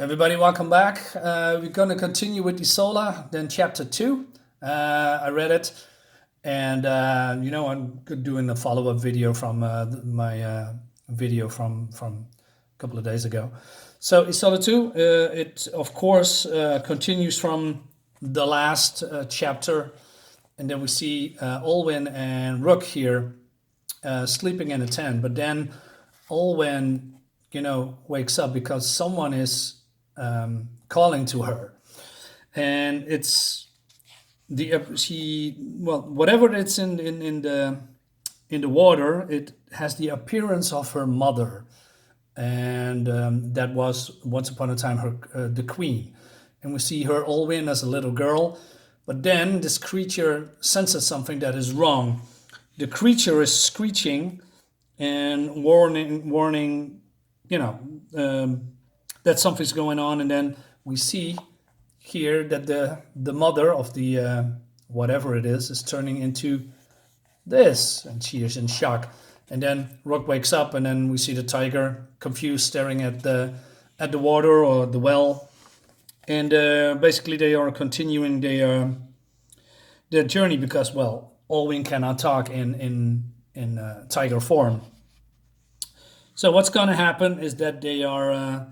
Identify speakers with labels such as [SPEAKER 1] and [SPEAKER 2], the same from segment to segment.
[SPEAKER 1] Everybody, welcome back. We're going to continue with ISOLA, then chapter 2. I read it, and I'm doing a follow-up video from my video from a couple of days ago. So ISOLA 2, it of course continues from the last chapter, and then we see Olwen and Rook here sleeping in a tent, but then Olwen, wakes up because someone is calling to her, and it's whatever it's in the water, it has the appearance of her mother, and that was once upon a time the queen, and we see her Olwen as a little girl, but then this creature senses something that is wrong. The creature is screeching and warning, that something's going on, and then we see here that the mother of the whatever it is turning into this, and she is in shock. And then Rook wakes up, and then we see the tiger confused, staring at the water or the well, and basically they are continuing their journey because, well, Olwen cannot talk in tiger form. So what's going to happen is that they are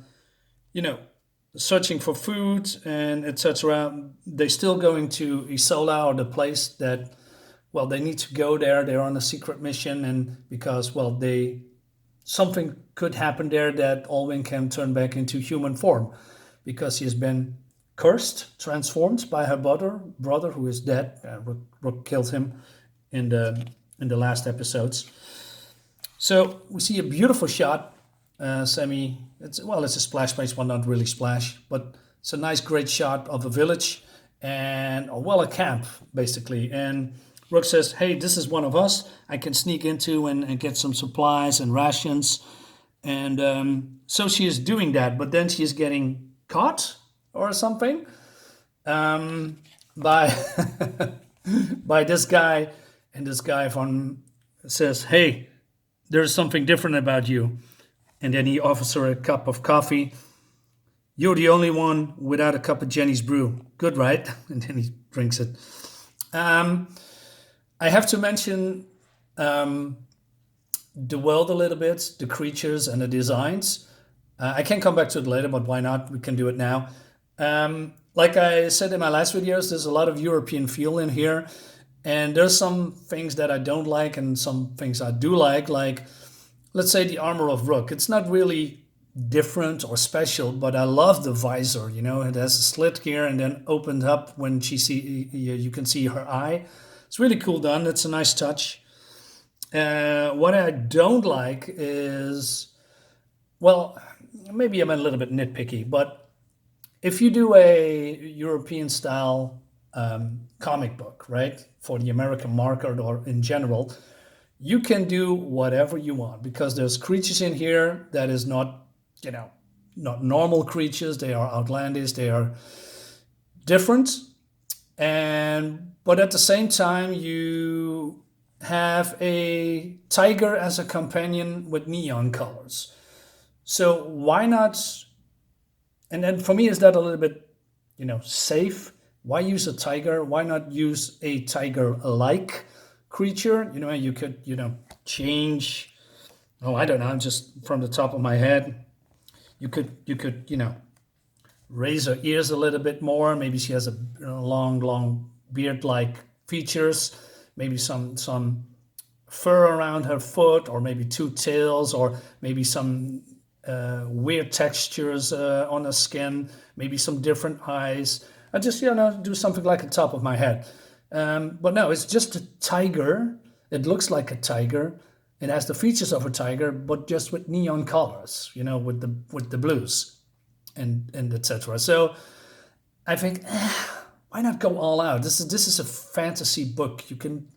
[SPEAKER 1] searching for food and etc. They're still going to ISOLA, or the place that, well, they need to go there. They're on a secret mission, and because, well, something could happen there that Olwen can turn back into human form, because he has been cursed, transformed by her brother who is dead. Rook killed him in the last episodes. So we see a beautiful shot. It's a splash-based one, not really splash, but it's a nice, great shot of a village and a camp, basically. And Rook says, hey, this is one of us. I can sneak into and get some supplies and rations. And so she is doing that, but then she is getting caught or something by by this guy. And this guy says, hey, there's something different about you. And then he offers her a cup of coffee. You're the only one without a cup of Jenny's brew. Good, right? And then he drinks it. I have to mention the world a little bit, the creatures and the designs. I can come back to it later, but why not? We can do it now. Like I said in my last videos, there's a lot of European feel in here. And there's some things that I don't like and some things I do like, let's say the armor of Rook. It's not really different or special, but I love the visor. It has a slit here and then opened up when you can see her eye. It's really cool done. It's a nice touch. What I don't like is, well, maybe I'm a little bit nitpicky, but if you do a European style comic book, right, for the American market or in general, you can do whatever you want, because there's creatures in here that is not normal creatures. They are outlandish. They are different. But at the same time, you have a tiger as a companion with neon colors. So why not? And then for me, is that a little bit, safe? Why use a tiger? Why not use a tiger-like creature? You could, change. Oh, I don't know. Just from the top of my head, you could, raise her ears a little bit more. Maybe she has a long beard-like features. Maybe some fur around her foot, or maybe two tails, or maybe some weird textures on her skin. Maybe some different eyes. I just, do something like the top of my head. But no, it's just a tiger. It looks like a tiger. It has the features of a tiger, but just with neon colors, with the blues and etc. So I think, why not go all out? This is a fantasy book. You can,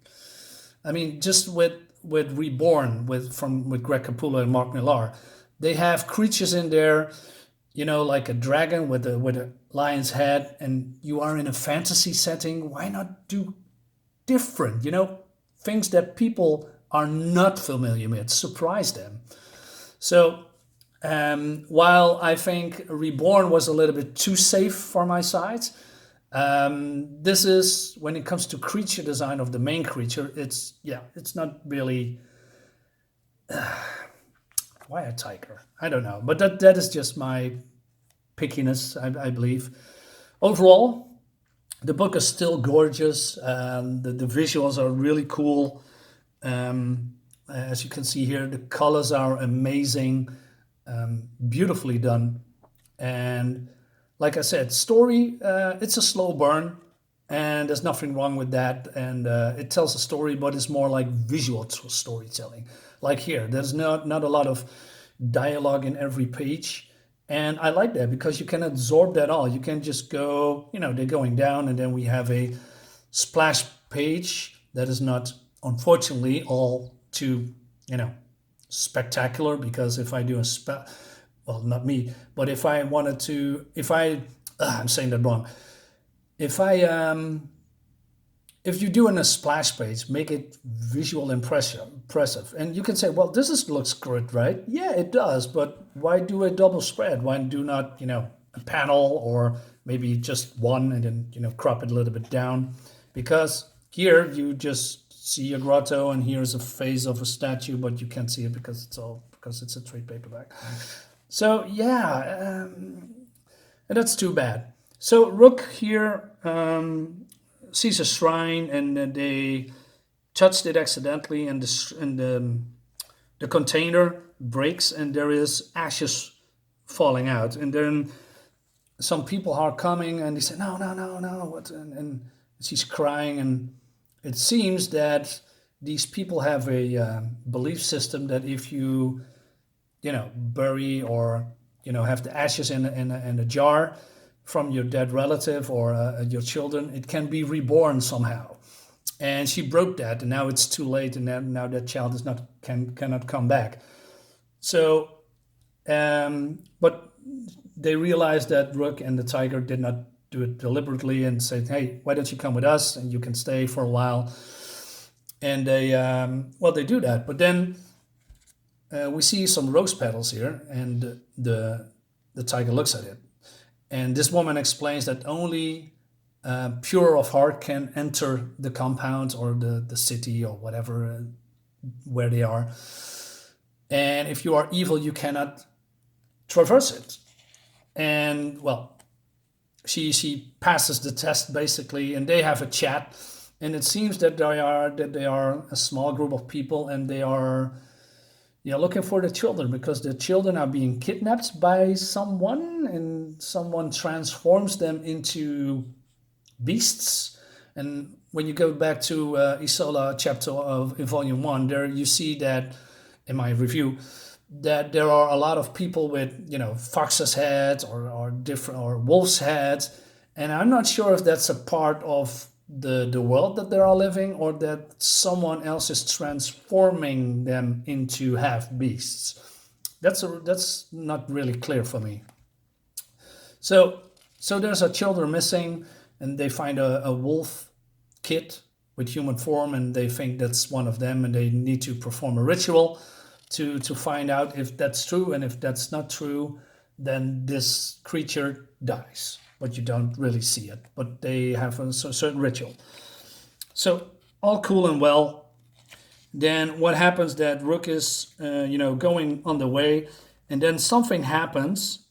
[SPEAKER 1] just with Reborn with Greg Capullo and Mark Millar, they have creatures in there, like a dragon with a lion's head, and you are in a fantasy setting. Why not do different, things that people are not familiar with? Surprise them. So While I think Reborn was a little bit too safe for my side, this is when it comes to creature design of the main creature. It's not really why a tiger. I don't know, but that is just my pickiness, I believe. Overall, the book is still gorgeous. The visuals are really cool. As you can see here, the colors are amazing, beautifully done. And like I said, story, it's a slow burn, and there's nothing wrong with that. And it tells a story, but it's more like visual storytelling. Like here, there's not a lot of dialogue in every page. And I like that because you can absorb that all. You can just go, they're going down, and then we have a splash page that is not, unfortunately, all too, spectacular. Because if I do well, not me, but if I wanted to, I'm saying that wrong. If you do in a splash page, make it visual impressive. And you can say, well, looks good, right? Yeah, it does. But why do a double spread? Why do not, a panel, or maybe just one, and then, crop it a little bit down? Because here you just see a grotto, and here's a face of a statue, but you can't see it because it's a trade paperback. So yeah, and that's too bad. So Rook here sees a shrine, and they touched it accidentally, and the container breaks, and there is ashes falling out. And then some people are coming, and they say, no, no, no, no. What? And she's crying, and it seems that these people have a belief system that if you, bury, or, have the ashes in a jar from your dead relative, or your children, it can be reborn somehow. And she broke that, and now it's too late, and now that child cannot come back. So, but they realized that Rook and the tiger did not do it deliberately, and said, hey, why don't you come with us, and you can stay for a while. And they do that. But then we see some rose petals here, and the tiger looks at it. And this woman explains that only pure of heart can enter the compound, or the city, or whatever, where they are. And if you are evil, you cannot traverse it. And well, she passes the test basically, and they have a chat. And it seems that they are a small group of people, and they are looking for the children, because the children are being kidnapped by someone, and someone transforms them into beasts. And when you go back to ISOLA chapter of in volume 1, there you see that, in my review, that there are a lot of people with fox's heads, or different, or wolf's heads. And I'm not sure if that's a part of the world that they are living, or that someone else is transforming them into half beasts. That's not really clear for me. So there's a children missing, and they find a wolf kid with human form, and they think that's one of them, and they need to perform a ritual to find out if that's true. And if that's not true, then this creature dies. But you don't really see it. But they have a certain ritual. So all cool and well. Then what happens, that Rook is, going on the way, and then something happens,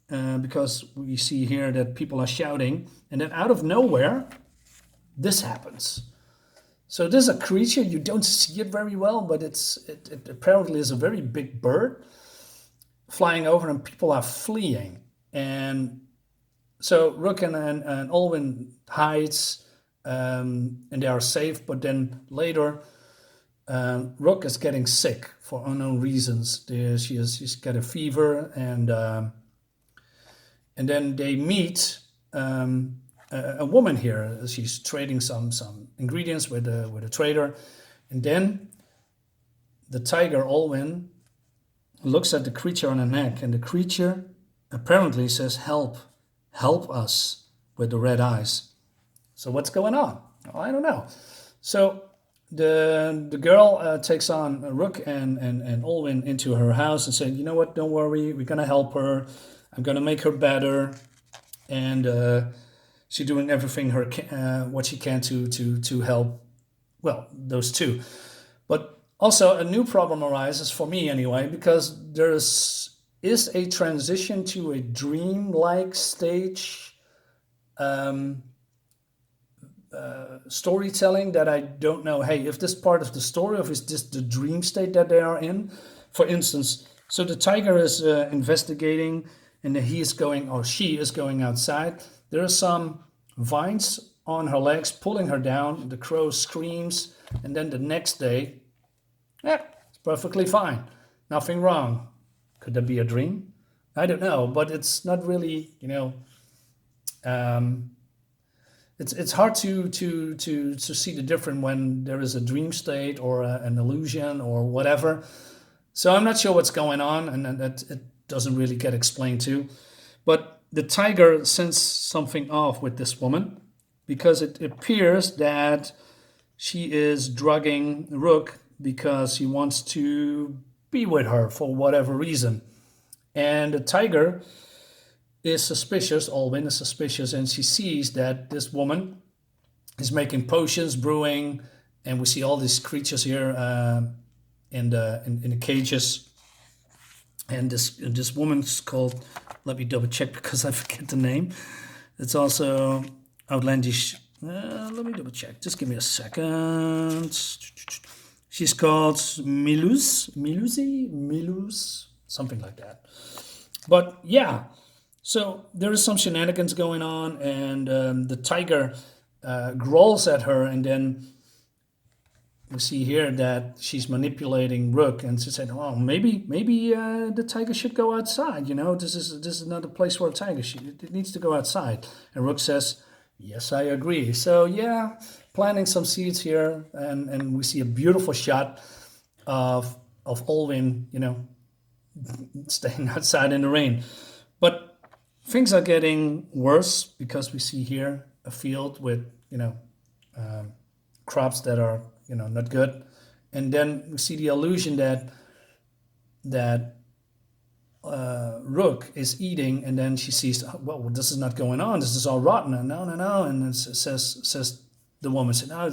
[SPEAKER 1] because we see here that people are shouting, and then out of nowhere, this happens. So this is a creature, you don't see it very well, but it apparently is a very big bird flying over, and people are fleeing. And so Rook and Olwen hides, and they are safe. But then later, Rook is getting sick for unknown reasons. She's got a fever, and then they meet a woman here. She's trading some ingredients with a trader, and then the tiger Olwen looks at the creature on the neck, and the creature apparently says, help us, with the red eyes. So what's going on? Well, I don't know. So the girl takes on Rook and Olwyn into her house and said, you know what, don't worry, we're gonna help her. I'm gonna make her better, and she's doing everything what she can to help. Well, those two, but also a new problem arises for me anyway, because is a transition to a dream-like stage storytelling that I don't know. Hey, if this part of the story, or is this the dream state that they are in? For instance, so the tiger is investigating, and he is going, or she is going outside. There are some vines on her legs pulling her down. The crow screams, and then the next day, yeah, it's perfectly fine, nothing wrong. Could that be a dream? I don't know, but it's not really, Um, it's hard to see the difference when there is a dream state or an illusion or whatever. So I'm not sure what's going on, and that it doesn't really get explained too. But the tiger senses something off with this woman, because it appears that she is drugging Rook because he wants to be with her for whatever reason. And the tiger is suspicious, Olwyn is suspicious, and she sees that this woman is making potions, brewing, and we see all these creatures here in the cages. And this woman's called, let me double check because I forget the name. It's also outlandish. Let me double check. Just give me a second. She's called Milus, something like that. But yeah, so there is some shenanigans going on, and the tiger growls at her, and then we see here that she's manipulating Rook, and she said, "Oh, maybe the tiger should go outside. You know, this is not a place for a tiger. It needs to go outside." And Rook says, "Yes, I agree." So yeah, planting some seeds here, and we see a beautiful shot of Olwyn, staying outside in the rain. But things are getting worse, because we see here a field with crops that are not good, and then we see the illusion that Rook is eating, and then she sees, well, this is not going on. This is all rotten. And no, and it says the woman said, "No,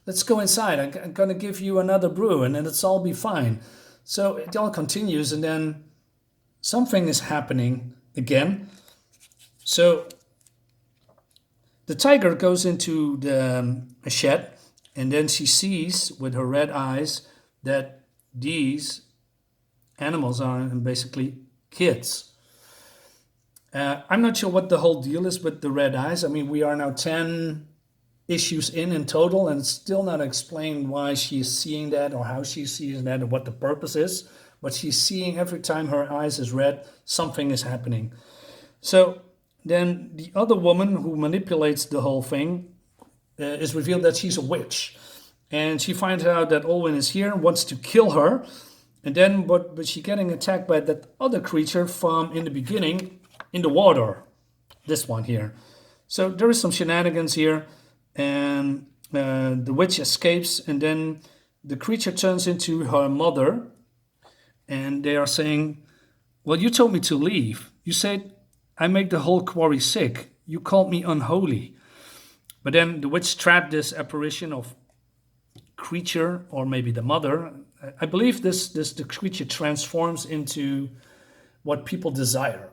[SPEAKER 1] let's go inside. I'm gonna give you another brew, and then it's all be fine." So it all continues, and then something is happening again. So the tiger goes into a shed, and then she sees with her red eyes that these animals are basically kids. I'm not sure what the whole deal is with the red eyes. I mean, we are now 10 issues in total, and it's still not explained why she's seeing that, or how she's seeing that, or what the purpose is. But she's seeing every time her eyes is red, something is happening. So then the other woman who manipulates the whole thing is revealed that she's a witch. And she finds out that Olwyn is here, wants to kill her. And then, but she's getting attacked by that other creature from in the beginning, in the water. This one here. So there is some shenanigans here. And the witch escapes, and then the creature turns into her mother. And they are saying, "Well, you told me to leave. You said I make the whole quarry sick. You called me unholy." But then the witch trapped this apparition of creature, or maybe the mother. I believe the creature transforms into what people desire.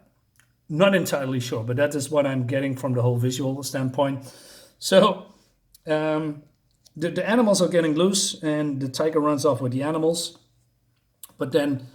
[SPEAKER 1] Not entirely sure, but that is what I'm getting from the whole visual standpoint. So the animals are getting loose, and the tiger runs off with the animals. But then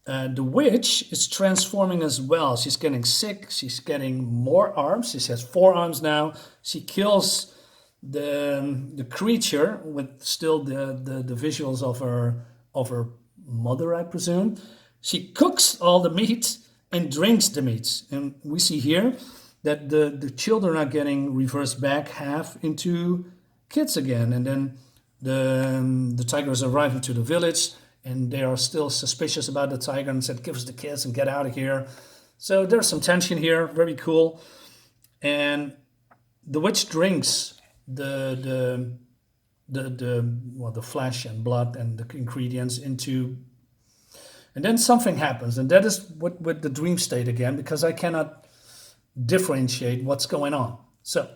[SPEAKER 1] the witch is transforming as well. She's getting sick. She's getting more arms. She has 4 arms now. She kills the creature with still the visuals of her mother, I presume. She cooks all the meat and drinks the meat. And we see here that the children are getting reversed back half into kids again. And then the tigers arrive into the village, and they are still suspicious about the tiger and said, "Give us the kids and get out of here." So there's some tension here, very cool. And the witch drinks the the flesh and blood and the ingredients into, and then something happens, and that is what with the dream state again, because I cannot differentiate what's going on. So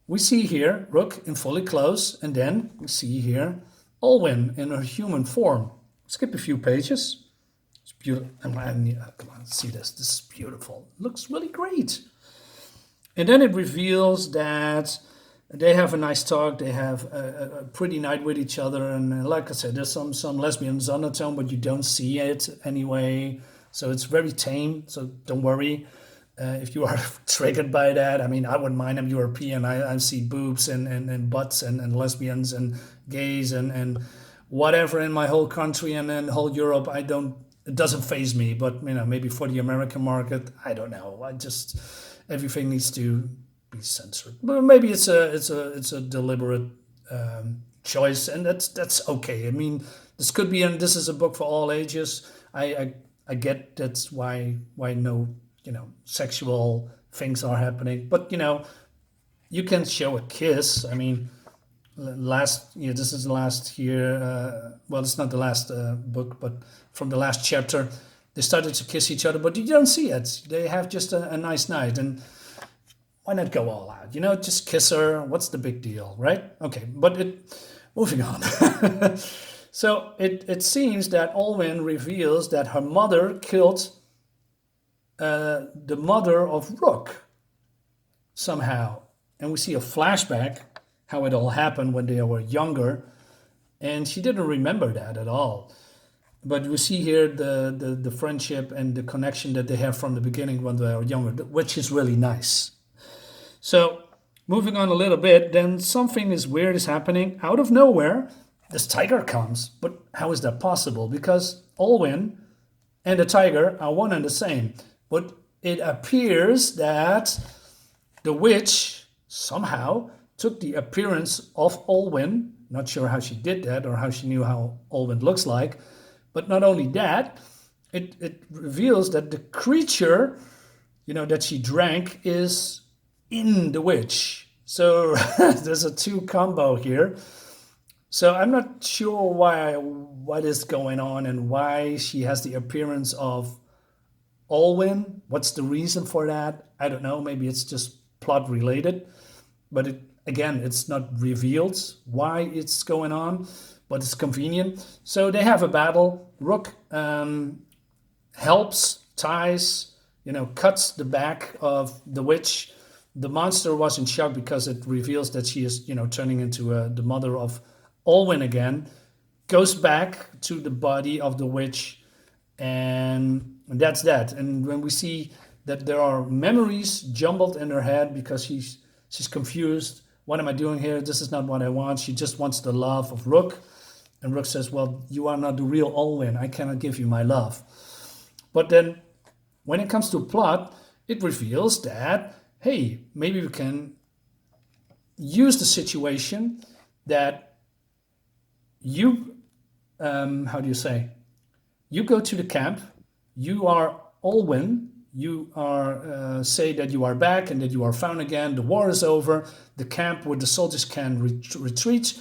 [SPEAKER 1] we see here Rook in fully clothes, and then we see here Olwen in her human form. Skip a few pages. It's beautiful. Come on, see this. This is beautiful. It looks really great. And then it reveals that they have a nice talk. They have a pretty night with each other. And like I said, there's some lesbian undertone, but you don't see it anyway. So it's very tame. So don't worry if you are triggered by that. I mean, I wouldn't mind. I'm European. I see boobs and butts and lesbians and gays and whatever in my whole country and in whole Europe. It doesn't faze me. But, maybe for the American market, I don't know. Everything needs to be censored. But maybe it's a deliberate choice, and that's okay. I mean, this could be, and this is a book for all ages. I get that's why no sexual things are happening, but you can show a kiss. I mean, this is the last year. Well, it's not the last book, but from the last chapter. They started to kiss each other, but you don't see it. They have just a nice night, and why not go all out? Just kiss her. What's the big deal, right? Okay, but moving on. So it seems that Olwen reveals that her mother killed the mother of Rook somehow, and we see a flashback how it all happened when they were younger, and she didn't remember that at all. But we see here the friendship and the connection that they have from the beginning when they are younger, which is really nice. So moving on a little bit, then something weird is happening. Out of nowhere, this tiger comes. But how is that possible? Because Olwen and the tiger are one and the same. But it appears that the witch somehow took the appearance of Olwen. Not sure how she did that or how she knew how Olwen looks like. But not only that, it reveals that the creature, that she drank is in the witch. So there's a two combo here. So I'm not sure what is going on and why she has the appearance of Olwen. What's the reason for that? I don't know. Maybe it's just plot related. But it's not revealed why it's going on. But it's convenient. So they have a battle. Rook helps, ties, cuts the back of the witch. The monster was in shock because it reveals that she is, turning into the mother of Olwen again. Goes back to the body of the witch, and that's that. And when we see that there are memories jumbled in her head because she's confused. What am I doing here? This is not what I want. She just wants the love of Rook. And Rook says, well, you are not the real Olwen. I cannot give you my love. But then when it comes to plot, it reveals that, hey, maybe we can use the situation that you, you go to the camp, you are Olwen, you are say that you are back and that you are found again, the war is over, the camp where the soldiers can retreat,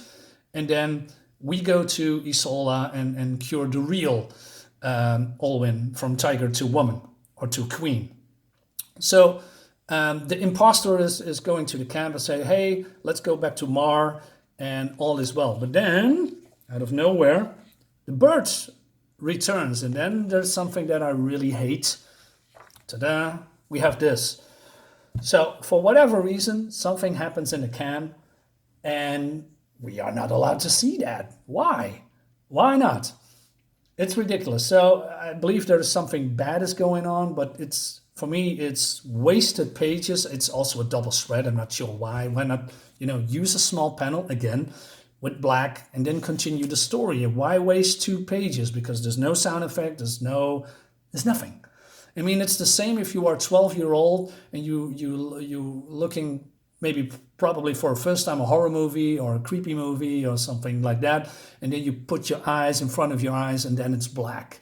[SPEAKER 1] and then we go to ISOLA and cure the real Olwen from tiger to woman or to queen. So the imposter is going to the camp and say, hey, let's go back to Mar and all is well. But then, out of nowhere, the bird returns. And then there's something that I really hate. Ta-da! We have this. So for whatever reason, something happens in the camp and we are not allowed to see that. Why? Why not? It's ridiculous. So I believe there is something bad is going on, but for me, it's wasted pages. It's also a double spread. I'm not sure why. Why not, use a small panel again with black and then continue the story? Why waste 2 pages? Because there's no sound effect. There's nothing. I mean, it's the same if you are 12-year-old and you looking maybe probably for a first time a horror movie or a creepy movie or something like that, and then you put your eyes in front of your eyes and then it's black.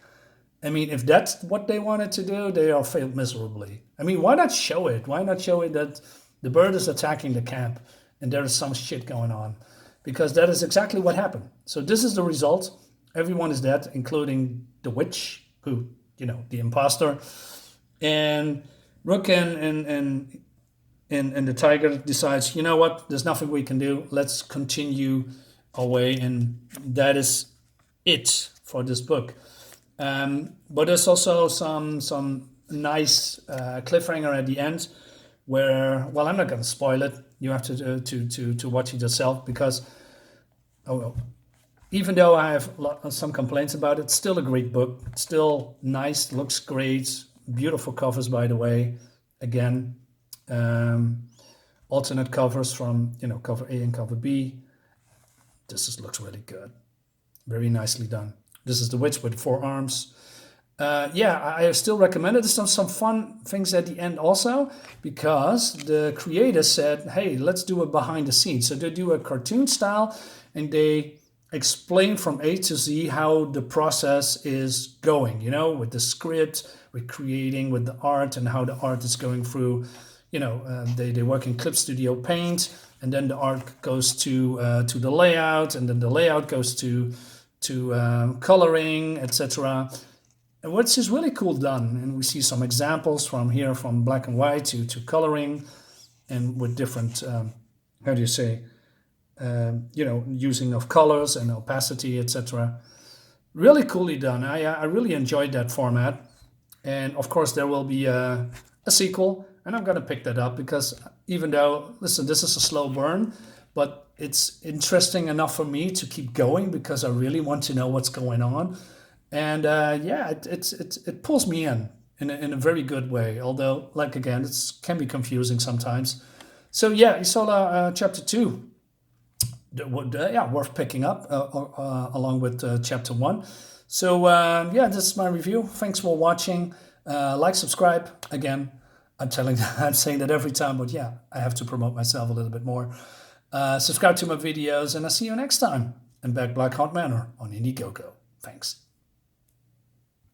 [SPEAKER 1] I mean, if that's what they wanted to do, they are failed miserably. I mean, why not show it? Why not show it that the bird is attacking the camp and there is some shit going on? because that is exactly what happened. So this is the result. Everyone is dead, including the witch, who, the imposter. And Rook and the tiger decides, you know what, there's nothing we can do. Let's continue our way. And that is it for this book. But there's also some nice cliffhanger at the end where, well, I'm not going to spoil it. You have to watch it yourself, because, even though I have some complaints about it, it's still a great book. It's still nice, looks great, beautiful covers, by the way. Again, alternate covers from cover A and cover B. This looks really good, very nicely done. This is the witch with 4 arms. I still recommend it. There's some fun things at the end also, because the creator said, hey, let's do it behind the scenes. So they do a cartoon style, and they explain from A to Z how the process is going, with the script, with creating, with the art, and how the art is going through. They work in Clip Studio Paint, and then the art goes to the layout, and then the layout goes to coloring, etc. And which is really cool done. And we see some examples from black and white to coloring, and with different, using of colors and opacity, etc. Really coolly done. I really enjoyed that format. And of course there will be a sequel, and I'm going to pick that up, because even though, listen, this is a slow burn, but it's interesting enough for me to keep going, because I really want to know what's going on. And it pulls me in a very good way, although, like, again, it can be confusing sometimes. So yeah, ISOLA chapter 2, worth picking up along with chapter 1. So this is my review. Thanks for watching. Like, subscribe. Again, I'm saying that every time, but yeah, I have to promote myself a little bit more. Subscribe to my videos, and I'll see you next time. And back BLACKHART Manor on Indiegogo. Thanks.